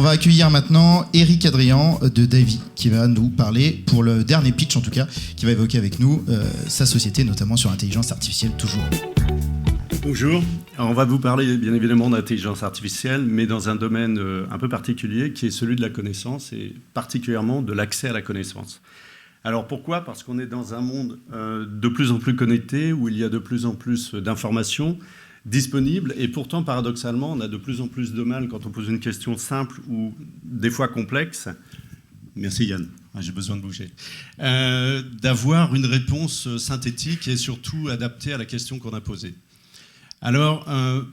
va accueillir maintenant Eric Adrian de Davy qui va nous parler, pour le dernier pitch en tout cas, qui va évoquer avec nous sa société, notamment sur l'intelligence artificielle toujours. Bonjour, alors on va vous parler bien évidemment d'intelligence artificielle, mais dans un domaine un peu particulier qui est celui de la connaissance et particulièrement de l'accès à la connaissance. Alors pourquoi ? Parce qu'on est dans un monde de plus en plus connecté, où il y a de plus en plus d'informations disponibles, et pourtant paradoxalement on a de plus en plus de mal quand on pose une question simple ou des fois complexe. Merci Yann, j'ai besoin de bouger. D'avoir une réponse synthétique et surtout adaptée à la question qu'on a posée. Alors,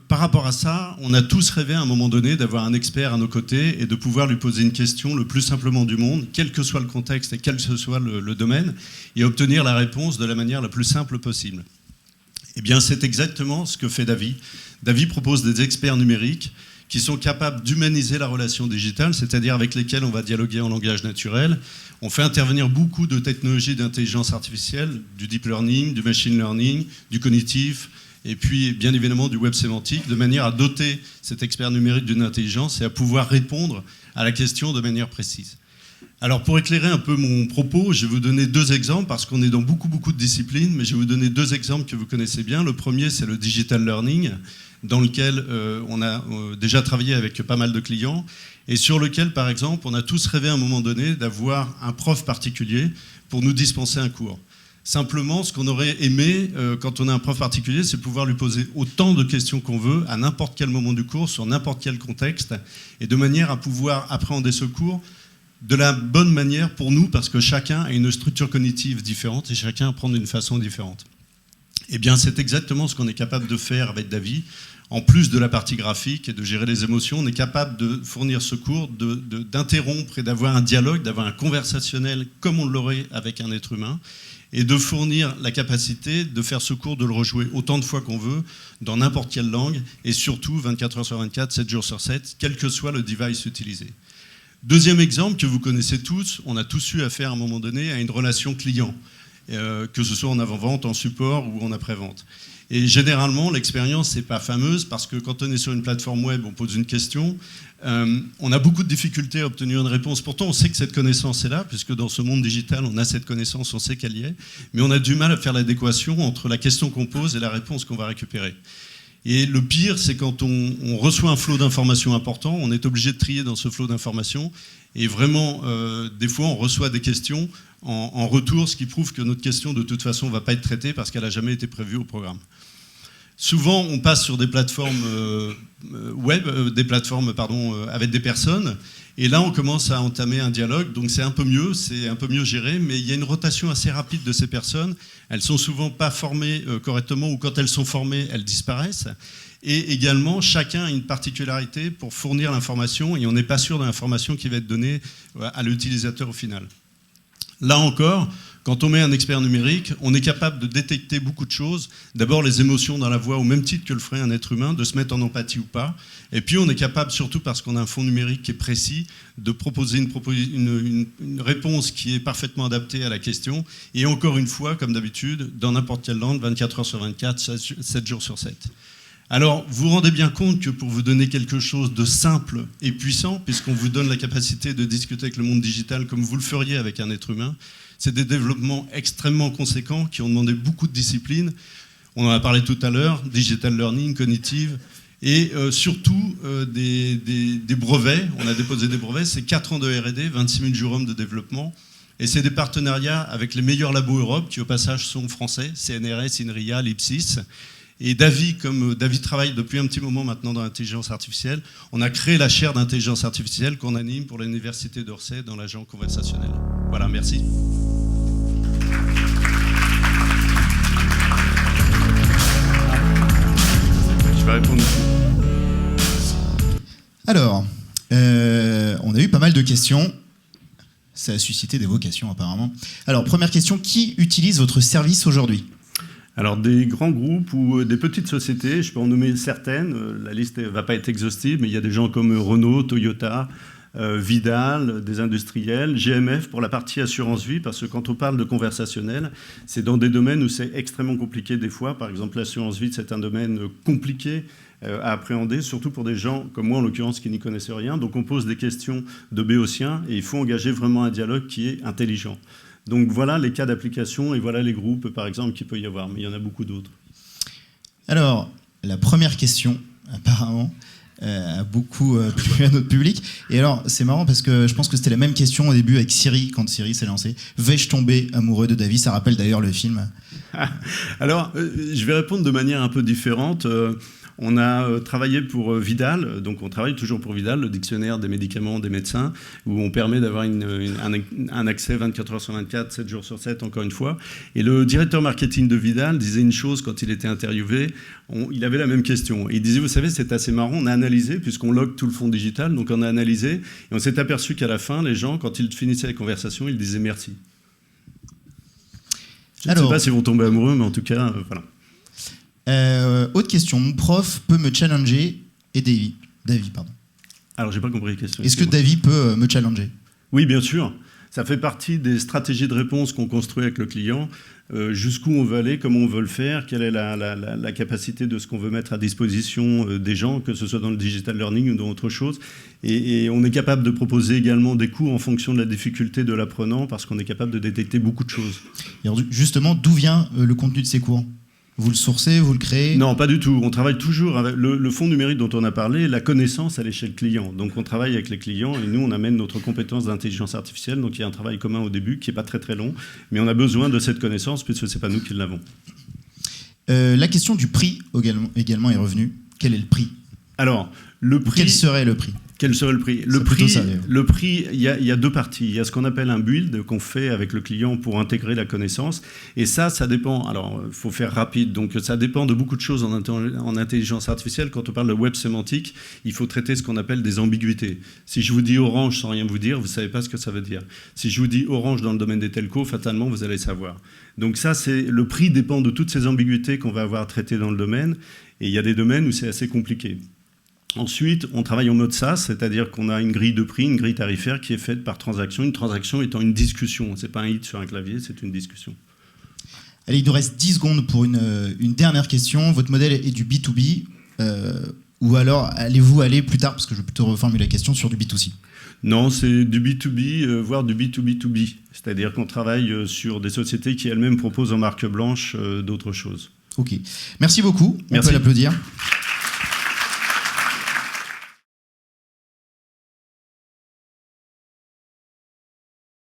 par rapport à ça, on a tous rêvé à un moment donné d'avoir un expert à nos côtés et de pouvoir lui poser une question le plus simplement du monde, quel que soit le contexte et quel que soit le domaine, et obtenir la réponse de la manière la plus simple possible. Eh bien, c'est exactement ce que fait Davy. Davy propose des experts numériques qui sont capables d'humaniser la relation digitale, c'est-à-dire avec lesquels on va dialoguer en langage naturel. On fait intervenir beaucoup de technologies d'intelligence artificielle, du deep learning, du machine learning, du cognitif, et puis bien évidemment du web sémantique, de manière à doter cet expert numérique d'une intelligence et à pouvoir répondre à la question de manière précise. Alors pour éclairer un peu mon propos, je vais vous donner deux exemples, parce qu'on est dans beaucoup de disciplines, mais je vais vous donner deux exemples que vous connaissez bien. Le premier, c'est le digital learning, dans lequel on a déjà travaillé avec pas mal de clients, et sur lequel, par exemple, on a tous rêvé à un moment donné d'avoir un prof particulier pour nous dispenser un cours. Simplement, ce qu'on aurait aimé, quand on a un prof particulier, c'est pouvoir lui poser autant de questions qu'on veut, à n'importe quel moment du cours, sur n'importe quel contexte, et de manière à pouvoir appréhender ce cours de la bonne manière pour nous, parce que chacun a une structure cognitive différente et chacun apprend d'une façon différente. Eh bien, c'est exactement ce qu'on est capable de faire avec Davy. En plus de la partie graphique et de gérer les émotions, on est capable de fournir ce cours, d'interrompre et d'avoir un dialogue, d'avoir un conversationnel comme on l'aurait avec un être humain, et de fournir la capacité de faire ce cours, de le rejouer autant de fois qu'on veut, dans n'importe quelle langue, et surtout 24 heures sur 24, 7 jours sur 7, quel que soit le device utilisé. Deuxième exemple que vous connaissez tous, on a tous eu affaire à un moment donné à une relation client, que ce soit en avant-vente, en support ou en après-vente. Et généralement, l'expérience n'est pas fameuse, parce que quand on est sur une plateforme web, on pose une question, on a beaucoup de difficultés à obtenir une réponse. Pourtant, on sait que cette connaissance est là, puisque dans ce monde digital, on a cette connaissance, on sait qu'elle y est, mais on a du mal à faire l'adéquation entre la question qu'on pose et la réponse qu'on va récupérer. Et le pire, c'est quand on reçoit un flot d'informations important, on est obligé de trier dans ce flot d'informations, et vraiment, des fois, on reçoit des questions en retour, ce qui prouve que notre question, de toute façon, ne va pas être traitée parce qu'elle n'a jamais été prévue au programme. Souvent, on passe sur des plateformes avec des personnes, et là, on commence à entamer un dialogue, donc c'est un peu mieux géré, mais il y a une rotation assez rapide de ces personnes. Elles sont souvent pas formées correctement, ou quand elles sont formées, elles disparaissent. Et également, chacun a une particularité pour fournir l'information, et on n'est pas sûr de l'information qui va être donnée à l'utilisateur au final. Là encore, quand on met un expert numérique, on est capable de détecter beaucoup de choses. D'abord, les émotions dans la voix, au même titre que le ferait un être humain, de se mettre en empathie ou pas. Et puis, on est capable, surtout parce qu'on a un fond numérique qui est précis, de proposer une réponse qui est parfaitement adaptée à la question. Et encore une fois, comme d'habitude, dans n'importe quelle langue, 24 heures sur 24, 7 jours sur 7. Alors, vous vous rendez bien compte que pour vous donner quelque chose de simple et puissant, puisqu'on vous donne la capacité de discuter avec le monde digital comme vous le feriez avec un être humain, c'est des développements extrêmement conséquents qui ont demandé beaucoup de disciplines. On en a parlé tout à l'heure, digital learning, cognitive, et surtout des brevets. On a déposé des brevets, c'est 4 ans de R&D, 26 000 jours hommes de développement, et c'est des partenariats avec les meilleurs labos Europe, qui au passage sont français, CNRS, INRIA, l'IPSIS. Et Davy, comme Davy travaille depuis un petit moment maintenant dans l'intelligence artificielle, on a créé la chaire d'intelligence artificielle qu'on anime pour l'université d'Orsay dans l'agent conversationnel. Voilà, merci. Je vais répondre. Alors, on a eu pas mal de questions. Ça a suscité des vocations apparemment. Alors, première question, qui utilise votre service aujourd'hui ? Alors des grands groupes ou des petites sociétés, je peux en nommer certaines, la liste ne va pas être exhaustive, mais il y a des gens comme Renault, Toyota, Vidal, des industriels, GMF pour la partie assurance vie, parce que quand on parle de conversationnel, c'est dans des domaines où c'est extrêmement compliqué des fois. Par exemple, l'assurance vie, c'est un domaine compliqué à appréhender, surtout pour des gens comme moi en l'occurrence qui n'y connaissent rien. Donc on pose des questions de béotiens et il faut engager vraiment un dialogue qui est intelligent. Donc voilà les cas d'application et voilà les groupes par exemple qu'il peut y avoir, mais il y en a beaucoup d'autres. Alors, la première question, apparemment, a beaucoup plu à notre public. Et alors, c'est marrant parce que je pense que c'était la même question au début avec Siri, quand Siri s'est lancée. Vais-je tomber amoureux de Davy? Ça rappelle d'ailleurs le film. Alors, je vais répondre de manière un peu différente. On a travaillé pour Vidal, donc on travaille toujours pour Vidal, le dictionnaire des médicaments des médecins, où on permet d'avoir un accès 24 heures sur 24, 7 jours sur 7, encore une fois. Et le directeur marketing de Vidal disait une chose quand il était interviewé, il avait la même question. Il disait, vous savez, c'est assez marrant, on a analysé, puisqu'on log tout le fond digital, donc on a analysé, et on s'est aperçu qu'à la fin, les gens, quand ils finissaient la conversation, ils disaient merci. Je ne sais pas s'ils vont tomber amoureux, mais en tout cas, voilà. Autre question, mon prof peut me challenger et Davy, pardon. Alors, j'ai pas compris la question. Est-ce que Davy peut me challenger? Oui, bien sûr. Ça fait partie des stratégies de réponse qu'on construit avec le client. Jusqu'où on veut aller, comment on veut le faire, quelle est la capacité de ce qu'on veut mettre à disposition des gens, que ce soit dans le digital learning ou dans autre chose. Et on est capable de proposer également des cours en fonction de la difficulté de l'apprenant, parce qu'on est capable de détecter beaucoup de choses. Et alors, justement, d'où vient le contenu de ces cours? Vous le sourcez, vous le créez? Non, pas du tout. On travaille toujours avec le fonds numérique dont on a parlé, la connaissance à l'échelle client. Donc on travaille avec les clients et nous, on amène notre compétence d'intelligence artificielle. Donc il y a un travail commun au début qui n'est pas très très long, mais on a besoin de cette connaissance puisque ce n'est pas nous qui l'avons. La question du prix également est revenue. Quel est le prix? Alors, le prix... Quel serait le prix? Quel serait le prix? Le prix, il y a deux parties. Il y a ce qu'on appelle un build qu'on fait avec le client pour intégrer la connaissance. Et ça dépend. Alors, il faut faire rapide. Donc, ça dépend de beaucoup de choses en intelligence artificielle. Quand on parle de web sémantique, il faut traiter ce qu'on appelle des ambiguïtés. Si je vous dis orange sans rien vous dire, vous ne savez pas ce que ça veut dire. Si je vous dis orange dans le domaine des telcos, fatalement, vous allez savoir. Donc ça, le prix dépend de toutes ces ambiguïtés qu'on va avoir à traiter dans le domaine. Et il y a des domaines où c'est assez compliqué. Ensuite, on travaille en mode SaaS, c'est-à-dire qu'on a une grille de prix, une grille tarifaire qui est faite par transaction. Une transaction étant une discussion. Ce n'est pas un hit sur un clavier, c'est une discussion. Allez, il nous reste 10 secondes pour une dernière question. Votre modèle est du B2B ou alors allez-vous aller plus tard, parce que je vais plutôt reformuler la question, sur du B2C? Non, c'est du B2B, voire du B2B2B. C'est-à-dire qu'on travaille sur des sociétés qui elles-mêmes proposent en marque blanche d'autres choses. Ok. Merci beaucoup. On peut l'applaudir.